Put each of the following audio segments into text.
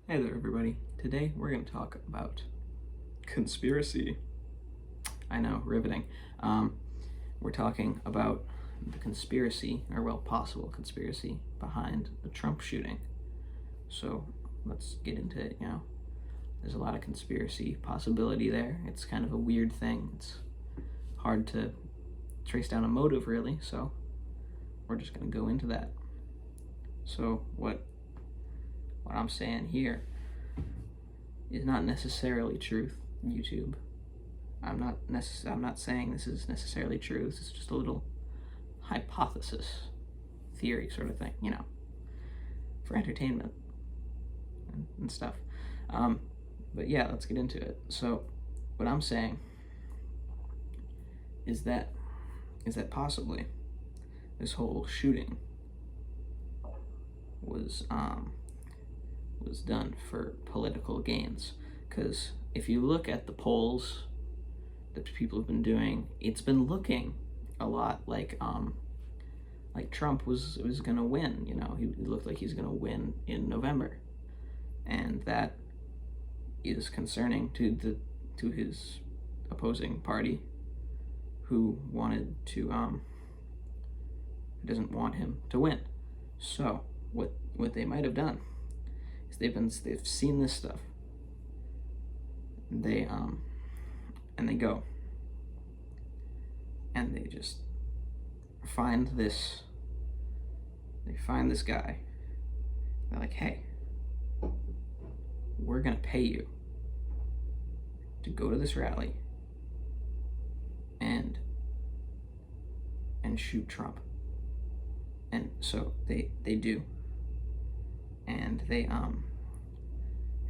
Hey there, everybody. Today we're going to talk about conspiracy. I know, riveting. We're talking about the conspiracy, or well, possible conspiracy behind the Trump shooting. So let's get into it. There's a lot of conspiracy possibility there. It's kind of a weird thing. It's hard to trace down a motive, really. So we're just going to go into that. So what I'm saying here is not necessarily truth, YouTube. I'm not saying this is necessarily true. This is just a little hypothesis, theory sort of thing, for entertainment and stuff. But yeah, let's get into it. So what I'm saying is that possibly this whole shooting was done for political gains. Because if you look at the polls that people have been doing, it's been looking a lot like Trump was gonna win. He looked like he's gonna win in November, and that is concerning to his opposing party, who doesn't want him to win. So what they might have done is they've seen this stuff. They go and they just find this guy. They're like, hey, we're gonna pay you to go to this rally and shoot Trump. And so they do. And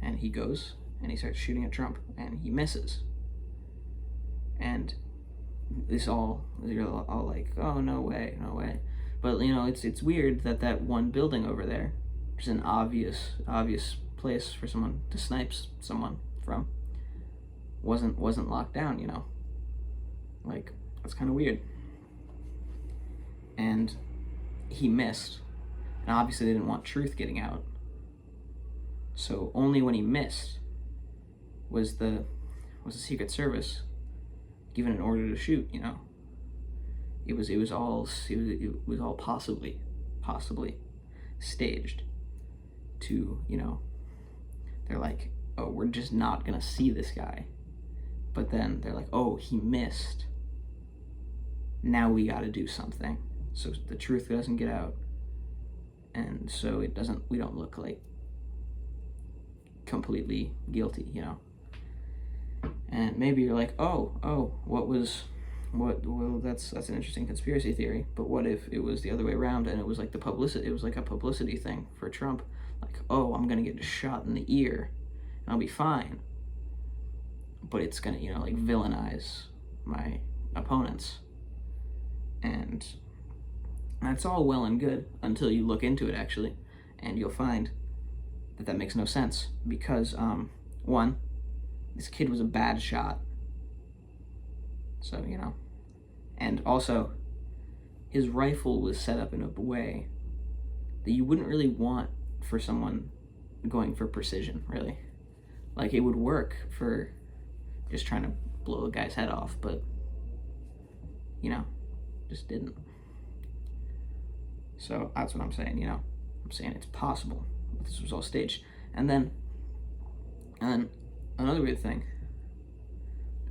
and he goes and he starts shooting at Trump and he misses. And you're all like, oh, no way. But it's weird that one building over there, which is an obvious place for someone to snipe someone from, wasn't locked down. Like, that's kind of weird. And he missed, and obviously they didn't want truth getting out. So only when he missed was the Secret Service given an order to shoot. It was all possibly staged to, they're like, oh, we're just not gonna see this guy. But then they're like, oh, he missed. Now we gotta do something so the truth doesn't get out, and so we don't look like completely guilty. And maybe you're like, oh, well, that's an interesting conspiracy theory. But what if it was the other way around, and it was like a publicity thing for Trump? Like, oh, I'm gonna get shot in the ear and I'll be fine. But it's gonna, villainize my opponents. And that's all well and good until you look into it, actually, and you'll find that makes no sense. Because one, this kid was a bad shot. So, and also his rifle was set up in a way that you wouldn't really want for someone going for precision, really. Like, it would work for just trying to blow a guy's head off, but just didn't. So that's what I'm saying. I'm saying it's possible this was all staged. And then another weird thing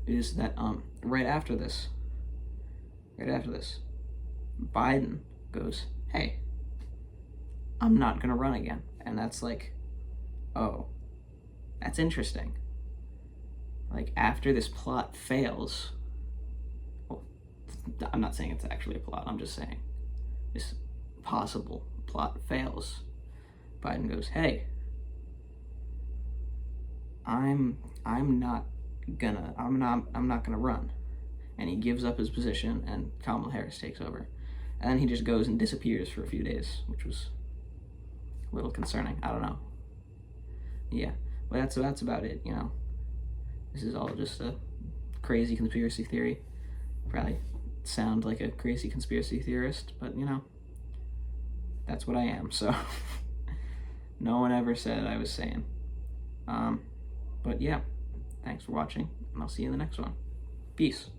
is that right after this, Biden goes, hey, I'm not gonna run again. And that's like, oh, that's interesting. Like, after this plot fails, well, I'm not saying it's actually a plot, I'm just saying this possible plot fails, Biden goes, hey, I'm not gonna run. And he gives up his position, and Kamala Harris takes over. And then he just goes and disappears for a few days, which was a little concerning. I don't know. Yeah, but that's about it. This is all just a crazy conspiracy theory. Probably sound like a crazy conspiracy theorist, but that's what I am. So no one ever said I was sane. But yeah, thanks for watching, and I'll see you in the next one. Peace.